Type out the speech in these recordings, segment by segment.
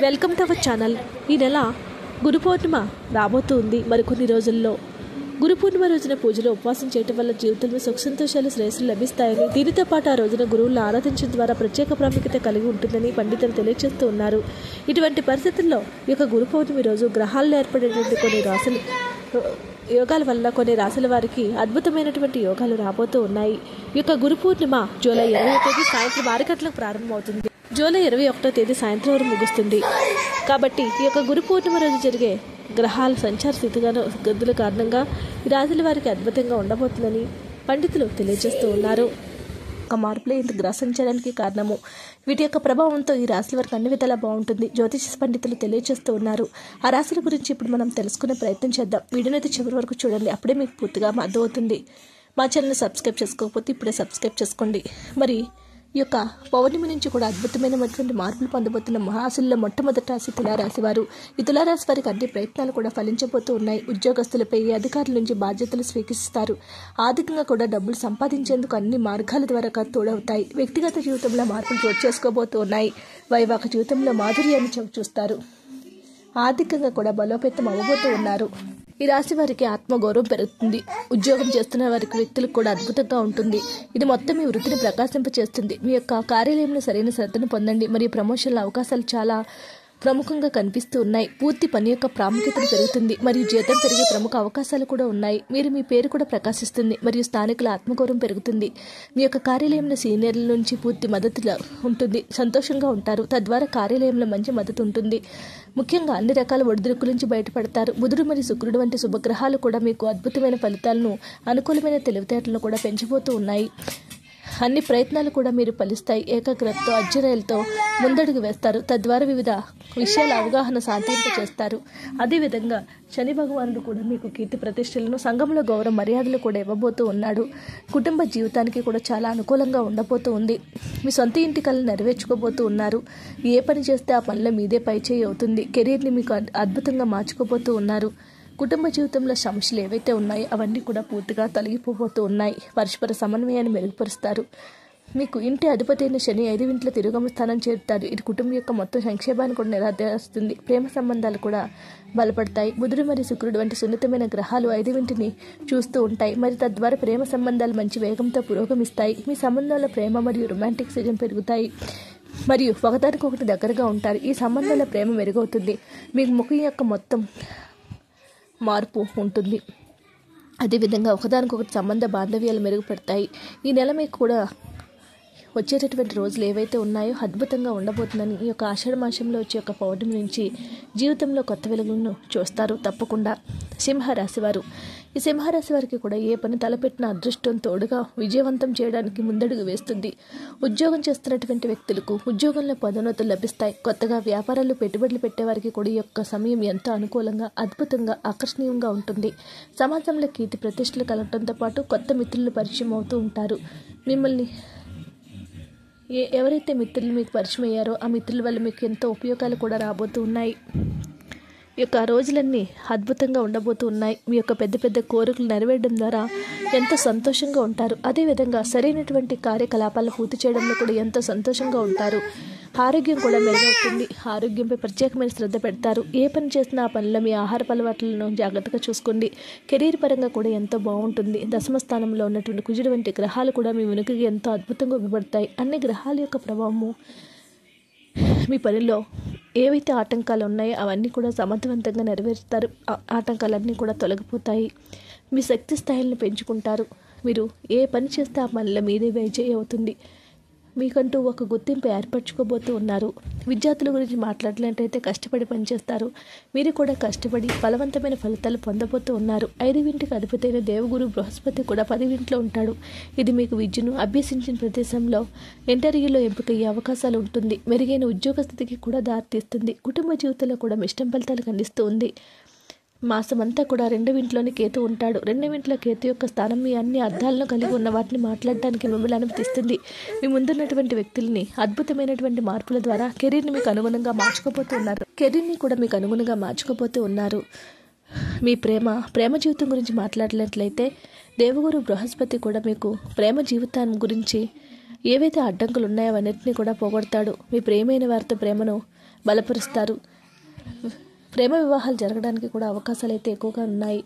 Welcome to our channel. ఈ నెల గురు పౌర్ణిమ రాబోతుంది. మరికొన్ని రోజుల్లో గురు పూర్ణిమ రోజున పూజలు ఉపవాసం చేయటం వల్ల జీవితంలో సుఖ సంతోషాలు శ్రేయస్సులు లభిస్తాయని, దీనితో పాటు ఆ రోజున గురువులను ఆరాధించడం ద్వారా ప్రత్యేక ప్రాముఖ్యత కలిగి ఉంటుందని పండితులు తెలియజేస్తూ ఉన్నారు. ఇటువంటి పరిస్థితుల్లో ఈ యొక్క గురు పౌర్ణమి రోజు గ్రహాల్లో ఏర్పడేటువంటి కొన్ని రాశులు యోగాల వల్ల కొన్ని రాశుల వారికి అద్భుతమైనటువంటి యోగాలు రాబోతూ ఉన్నాయి. ఈ యొక్క గురు పూర్ణిమ జూలై 20వ తేదీ సాయంత్రం 6 గంటలకు ప్రారంభమవుతుంది. జూలై 21వ తేదీ సాయంత్రం వరకు ముగుస్తుంది. కాబట్టి ఈ యొక్క గురు పూర్ణిమ రోజు జరిగే గ్రహాల సంచార స్థితిగతుల కారణంగా ఈ రాశుల వారికి అద్భుతంగా ఉండబోతుందని పండితులు తెలియజేస్తూ ఉన్నారు. ఒక మార్పులే ఇంత గ్రహ సంచారానికి కారణము. వీటి యొక్క ప్రభావంతో ఈ రాశుల వారికి అన్ని విధాలా బాగుంటుంది. జ్యోతిష పండితులు తెలియజేస్తూ ఉన్నారు. ఆ రాశుల గురించి ఇప్పుడు మనం తెలుసుకునే ప్రయత్నం చేద్దాం. వీడియోని అయితే చివరి వరకు చూడండి, అప్పుడే మీకు పూర్తిగా అర్థమవుతుంది. మా ఛానల్ని సబ్స్క్రైబ్ చేసుకోకపోతే ఇప్పుడే సబ్స్క్రైబ్ చేసుకోండి. మరి ఈ యొక్క పౌర్ణమి నుంచి కూడా అద్భుతమైనటువంటి మార్పులు పొందబోతున్న రాశుల్లో మొట్టమొదటి రాశి తులారాశి వారు. ఈ తులారాశి వారికి అన్ని ప్రయత్నాలు కూడా ఫలించబోతూ ఉన్నాయి. ఉద్యోగస్తులపై ఈ అధికారుల నుంచి బాధ్యతలు స్వీకరిస్తారు. ఆర్థికంగా కూడా డబ్బులు సంపాదించేందుకు అన్ని మార్గాల ద్వారా తోడవుతాయి. వ్యక్తిగత జీవితంలో మార్పులు చోటు చేసుకోబోతూ ఉన్నాయి. వైవాహిక జీవితంలో మాధుర్యాన్ని చూస్తారు. ఆర్థికంగా కూడా బలోపేతం అవ్వబోతూ ఉన్నారు. ఈ రాశి వారికి ఆత్మగౌరవం పెరుగుతుంది. ఉద్యోగం చేస్తున్న వారికి వ్యక్తులకు కూడా అద్భుతంగా ఉంటుంది. ఇది మొత్తం మీ వృత్తిని ప్రకాశింపచేస్తుంది. మీ యొక్క కార్యాలయంలో సరైన శ్రద్ధను పొందండి. మరియు ప్రమోషన్ల అవకాశాలు చాలా ప్రముఖంగా కనిపిస్తూ ఉన్నాయి. పూర్తి పని యొక్క ప్రాముఖ్యత పెరుగుతుంది మరియు జీతం పెరిగే ప్రముఖ అవకాశాలు కూడా ఉన్నాయి. మీ పేరు కూడా ప్రకాశిస్తుంది మరియు స్థానికుల ఆత్మగౌరవం పెరుగుతుంది. మీ యొక్క కార్యాలయంలో సీనియర్ల నుంచి పూర్తి మద్దతు ఉంటుంది. సంతోషంగా ఉంటారు. తద్వారా కార్యాలయంలో మంచి మద్దతు ఉంటుంది. ముఖ్యంగా అన్ని రకాల ఒడిదుడుకుల నుంచి బయటపడతారు. బుధుడు మరియు శుక్రుడు వంటి శుభగ్రహాలు కూడా మీకు అద్భుతమైన ఫలితాలను, అనుకూలమైన తెలివితేటలను కూడా పెంచబోతూ ఉన్నాయి. అన్ని ప్రయత్నాలు కూడా మీరు ఫలిస్తాయి. ఏకాగ్రతతో అధ్యయనాలతో ముందడుగు వేస్తారు. తద్వారా వివిధ విషయాల అవగాహన సాధింపచేస్తారు. అదేవిధంగా శని భగవానుడు కూడా మీకు కీర్తి ప్రతిష్టలను, సంఘంలో గౌరవ మర్యాదలు కూడా ఇవ్వబోతూ ఉన్నాడు. కుటుంబ జీవితానికి కూడా చాలా అనుకూలంగా ఉండబోతూ ఉంది. మీ సొంత ఇంటి కలను నెరవేర్చుకోబోతూ ఉన్నారు. ఏ పని చేస్తే ఆ పనిలో మీదే పైచేయి అవుతుంది. కెరీర్ని మీకు అద్భుతంగా మార్చుకోబోతూ ఉన్నారు. కుటుంబ జీవితంలో సమస్యలు ఏవైతే ఉన్నాయో అవన్నీ కూడా పూర్తిగా తొలగిపోతూ ఉన్నాయి. పరస్పర సమన్వయాన్ని మెరుగుపరుస్తారు. మీకు ఇంటి అధిపతి అయిన శని 5వ ఇంట్లో తిరుగమ స్థానం చేరుతాడు. ఇది కుటుంబం యొక్క మొత్తం సంక్షేమాన్ని కూడా నిరాదరిస్తుంది. ప్రేమ సంబంధాలు కూడా బలపడతాయి. బుధుడు మరియు శుక్రుడు వంటి సున్నితమైన గ్రహాలు 5వ ఇంటిని చూస్తూ ఉంటాయి. మరి తద్వారా ప్రేమ సంబంధాలు మంచి వేగంతో పురోగమిస్తాయి. మీ సంబంధాల్లో ప్రేమ మరియు రొమాంటిక్ సీజన్ పెరుగుతాయి మరియు ఒకదానికొకటి దగ్గరగా ఉంటారు. ఈ సంబంధాల ప్రేమ మెరుగవుతుంది. మీకు ముఖం యొక్క మొత్తం మార్పు ఉంటుంది. అదేవిధంగా ఒకదానికొకటి సంబంధ బాంధవ్యాలు మెరుగుపడతాయి. ఈ నెల మీకు కూడా వచ్చేటటువంటి రోజులు ఏవైతే ఉన్నాయో అద్భుతంగా ఉండబోతుందని, ఈ యొక్క ఆషాఢ మాసంలో వచ్చే యొక్క పౌర్ణమి నుంచి జీవితంలో కొత్త వెలుగులను చూస్తారు తప్పకుండా. సింహరాశి వారు. ఈ సింహరాశి వారికి కూడా ఏ పని తలపెట్టిన అదృష్టం తోడుగా విజయవంతం చేయడానికి ముందడుగు వేస్తుంది. ఉద్యోగం చేస్తున్నటువంటి వ్యక్తులకు ఉద్యోగంలో పదోన్నతులు లభిస్తాయి. కొత్తగా వ్యాపారాలు పెట్టుబడులు పెట్టేవారికి కూడా ఈ యొక్క సమయం ఎంతో అనుకూలంగా, అద్భుతంగా, ఆకర్షణీయంగా ఉంటుంది. సమాజంలో కీర్తి ప్రతిష్టలు కలగడంతో పాటు కొత్త మిత్రులు పరిచయం అవుతూ ఉంటారు. మిమ్మల్ని ఎవరైతే మిత్రులు మీకు పరిచయం అయ్యారో ఆ మిత్రుల వల్ల మీకు ఎంతో ఉపయోగాలు కూడా రాబోతూ ఉన్నాయి. ఈ యొక్క రోజులన్నీ అద్భుతంగా ఉండబోతూ ఉన్నాయి. మీ యొక్క పెద్ద పెద్ద కోరికలు నెరవేరడం ద్వారా ఎంతో సంతోషంగా ఉంటారు. అదేవిధంగా సరైనటువంటి కార్యకలాపాలు పూర్తి చేయడంలో కూడా ఎంతో సంతోషంగా ఉంటారు. ఆరోగ్యం కూడా మెరుగవుతుంది. ఆరోగ్యంపై ప్రత్యేకమైన శ్రద్ధ పెడతారు. ఏ పని చేసినా ఆ పనిలో మీ ఆహారపు అలవాట్లను జాగ్రత్తగా చూసుకోండి. కెరీర్ పరంగా కూడా ఎంతో బాగుంటుంది. దశమ స్థానంలో ఉన్నటువంటి కుజుడు వంటి గ్రహాలు కూడా మీ వెనుకకి ఎంతో అద్భుతంగా ఉపయోగపడతాయి. అన్ని గ్రహాల యొక్క ప్రభావము మీ పనిలో ఏవైతే ఆటంకాలు ఉన్నాయో అవన్నీ కూడా సమర్థవంతంగా నెరవేరుస్తారు. ఆటంకాలన్నీ కూడా తొలగిపోతాయి. మీ శక్తి స్థాయిలను పెంచుకుంటారు. మీరు ఏ పని చేస్తే ఆ పనిలో మీదే విజయం అవుతుంది. మీకంటూ ఒక గుర్తింపు ఏర్పరచుకోబోతూ ఉన్నారు. విద్యార్థుల గురించి మాట్లాడినట్టయితే కష్టపడి పనిచేస్తారు. మీరు కూడా కష్టపడి ఫలవంతమైన ఫలితాలు పొందబోతూ ఉన్నారు. 5వ ఇంటికి అధిపతి అయిన దేవగురు బృహస్పతి కూడా 10వ ఇంట్లో ఉంటాడు. ఇది మీకు విద్యను అభ్యసించిన ప్రదేశంలో ఇంటర్వ్యూలో ఎంపికయ్యే అవకాశాలు ఉంటుంది. మెరుగైన ఉద్యోగ స్థితికి కూడా దారితీస్తుంది. కుటుంబ జీవితంలో కూడా మిష్టం ఫలితాలు అందిస్తూ ఉంది. మాసమంతా కూడా 2వ ఇంట్లోని కేతు ఉంటాడు. 2వ ఇంట్లో కేతు యొక్క స్థానం మీ అన్ని అర్థాలను కలిగి ఉన్న వాటిని మాట్లాడడానికి మిమ్మల్ని అనుమతిస్తుంది. మీ ముందున్నటువంటి వ్యక్తుల్ని అద్భుతమైనటువంటి మార్పుల ద్వారా కెరీర్ని మీకు అనుగుణంగా మార్చుకోబోతూ ఉన్నారు. మీ ప్రేమ జీవితం గురించి మాట్లాడినట్లయితే దేవగురు బృహస్పతి కూడా మీకు ప్రేమ జీవితం గురించి ఏవైతే అడ్డంకులు ఉన్నాయో అవన్నిటిని కూడా పోగొడతాడు. మీ ప్రేమైన వారితో ప్రేమను బలపరుస్తారు. ప్రేమ వివాహాలు జరగడానికి కూడా అవకాశాలు అయితే ఎక్కువగా ఉన్నాయి.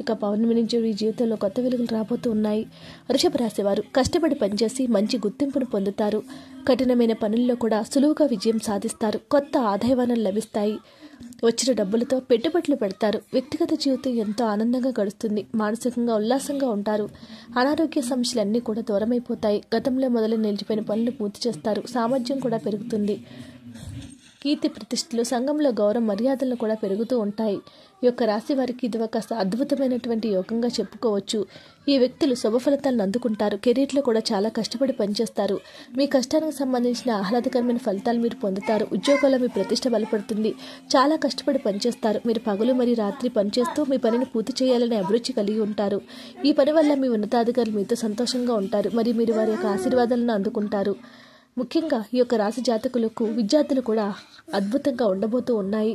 ఇక పౌర్ణమి నుంచి మీ జీవితంలో కొత్త వెలుగులు రాబోతూ ఉన్నాయి. వృషభ రాశి వారు కష్టపడి పనిచేసి మంచి గుర్తింపును పొందుతారు. కఠినమైన పనుల్లో కూడా సులువుగా విజయం సాధిస్తారు. కొత్త ఆదాయ వనరులు లభిస్తాయి. వచ్చిన డబ్బులతో పెట్టుబడులు పెడతారు. వ్యక్తిగత జీవితం ఎంతో ఆనందంగా గడుస్తుంది. మానసికంగా ఉల్లాసంగా ఉంటారు. అనారోగ్య సమస్యలన్నీ కూడా దూరమైపోతాయి. గతంలో మొదలు నిలిచిపోయిన పనులు పూర్తి చేస్తారు. సామర్థ్యం కూడా పెరుగుతుంది. కీర్తి ప్రతిష్టలు, సంఘంలో గౌరవ మర్యాదలు కూడా పెరుగుతూ ఉంటాయి. ఈ యొక్క రాశి వారికి ఇది ఒక అద్భుతమైనటువంటి యోగంగా చెప్పుకోవచ్చు. ఈ వ్యక్తులు శుభ ఫలితాలను అందుకుంటారు. కెరీర్లో కూడా చాలా కష్టపడి పనిచేస్తారు. మీ కష్టానికి సంబంధించిన ఆహ్లాదకరమైన ఫలితాలు మీరు పొందుతారు. ఉద్యోగంలో మీ ప్రతిష్ట బలపడుతుంది. చాలా కష్టపడి పనిచేస్తారు. మీరు పగలు మరియు రాత్రి పనిచేస్తూ మీ పనిని పూర్తి చేయాలనే అభిరుచి కలిగి ఉంటారు. ఈ పని వల్ల మీ ఉన్నతాధికారులు మీతో సంతోషంగా ఉంటారు మరియు మీరు వారి యొక్క ఆశీర్వాదాలను అందుకుంటారు. ముఖ్యంగా ఈ యొక్క రాశి జాతకులకు విద్యార్థులు కూడా అద్భుతంగా ఉండబోతూ ఉన్నాయి.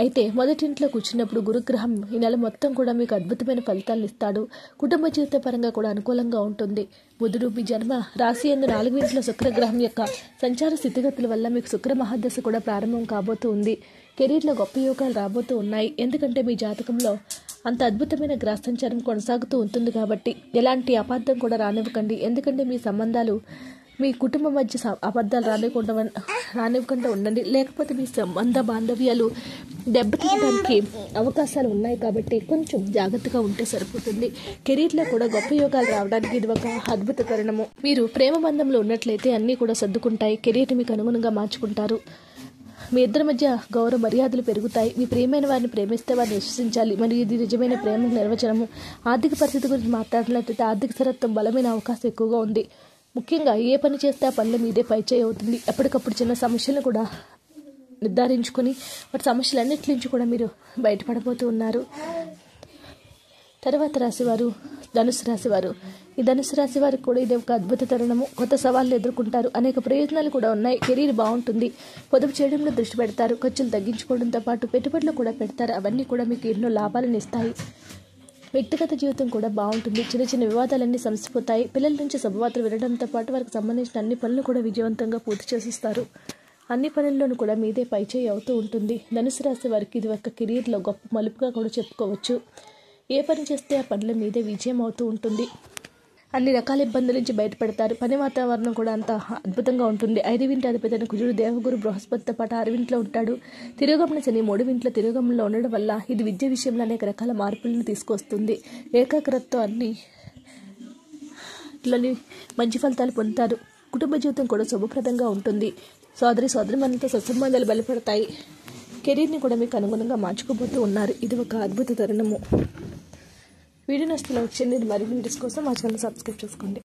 అయితే మొదటింట్లో కూర్చున్నప్పుడు గురుగ్రహం ఈ నెల మొత్తం కూడా మీకు అద్భుతమైన ఫలితాలు ఇస్తాడు. కుటుంబ జీవిత పరంగా కూడా అనుకూలంగా ఉంటుంది. బుధుడు మీ జన్మ రాశి యందు 4వ ఇంట్లో శుక్రగ్రహం యొక్క సంచార స్థితిగతుల వల్ల మీకు శుక్ర మహాదశ కూడా ప్రారంభం కాబోతూ ఉంది. కెరీర్లో గొప్ప యోగాలు రాబోతూ ఉన్నాయి. ఎందుకంటే మీ జాతకంలో అంత అద్భుతమైన గ్రహ సంచారం కొనసాగుతూ ఉంటుంది కాబట్టి ఎలాంటి అపార్థం కూడా రానివ్వకండి. ఎందుకంటే మీ సంబంధాలు మీ కుటుంబం మధ్య అబద్ధాలు రానివ్వకుండా ఉండండి. లేకపోతే మీ సంబంధ బాంధవ్యాలు దెబ్బతినడానికి అవకాశాలు ఉన్నాయి కాబట్టి కొంచెం జాగ్రత్తగా ఉంటే సరిపోతుంది. కెరీర్లో కూడా గొప్ప యోగాలు రావడానికి ఇది ఒక అద్భుత తరుణము. మీరు ప్రేమ బంధంలో ఉన్నట్లయితే అన్నీ కూడా సర్దుకుంటాయి. కెరీర్ని మీకు అనుగుణంగా మార్చుకుంటారు. మీ ఇద్దరి మధ్య గౌరవ మర్యాదలు పెరుగుతాయి. మీ ప్రియమైన వారిని ప్రేమిస్తే వారిని విశ్వసించాలి మరియు ఇది నిజమైన ప్రేమ నిర్వచనము. ఆర్థిక పరిస్థితి గురించి మాట్లాడినట్లయితే ఆర్థిక స్థిరత్వం బలమైన అవకాశం ఎక్కువగా ఉంది. ముఖ్యంగా ఏ పని చేస్తే ఆ పనుల మీదే పైచేయి అవుతుంది. ఎప్పటికప్పుడు చిన్న సమస్యలను కూడా నిర్ధారించుకొని వాటి సమస్యలన్నిటి నుంచి కూడా మీరు బయటపడబోతూ ఉన్నారు. తర్వాత రాశివారు ధనుసు రాశివారు. ఈ ధనుసు రాశి వారికి కూడా ఇది ఒక అద్భుత తరుణము. కొత్త సవాళ్ళు ఎదుర్కొంటారు. అనేక ప్రయోజనాలు కూడా ఉన్నాయి. కెరీర్ బాగుంటుంది. పొదుపు చేయడంలో దృష్టి పెడతారు. ఖర్చులు తగ్గించుకోవడంతో పాటు పెట్టుబడులు కూడా పెడతారు. అవన్నీ కూడా మీకు ఎన్నో లాభాలను ఇస్తాయి. వ్యక్తిగత జీవితం కూడా బాగుంటుంది. చిన్న చిన్న వివాదాలన్నీ సమసిపోతాయి. పిల్లల నుంచి శుభవార్తలు వినడంతో పాటు వారికి సంబంధించిన అన్ని పనులు కూడా విజయవంతంగా పూర్తి చేసిస్తారు. అన్ని పనుల్లోనూ కూడా మీదే పైచేయి అవుతూ ఉంటుంది. ధనుసు రాశి వారికి ఇది ఒక కెరీర్లో గొప్ప మలుపుగా కూడా చెప్పుకోవచ్చు. ఏ పని చేస్తే ఆ పనుల మీదే విజయం అవుతూ ఉంటుంది. అన్ని రకాల ఇబ్బందుల నుంచి బయటపడతారు. పని వాతావరణం కూడా అంత అద్భుతంగా ఉంటుంది. 5వ ఇంటి అధిపతి కుజుడు దేవగురు బృహస్పతితో పాటు 6వ ఇంట్లో ఉంటాడు. తిరోగమన శని 3వ ఇంట్లో తిరోగమనంలో ఉండడం వల్ల ఇది విద్య విషయంలో అనేక రకాల మార్పులను తీసుకొస్తుంది. ఏకాగ్రతతో ఇట్లని మంచి ఫలితాలు పొందుతారు. కుటుంబ జీవితం కూడా శుభప్రదంగా ఉంటుంది. సోదరిమణులతో సత్సంబంధాలు బలపడతాయి. కెరీర్ని కూడా మీకు అనుగుణంగా మార్చుకోబోతూ ఉన్నారు. ఇది ఒక అద్భుత తరుణము. వీడియో నచ్చితే లైక్ చేయండి. మరిన్ని వీడియోస్ కోసం మా ఛానల్ సబ్స్క్రైబ్ చేసుకోండి.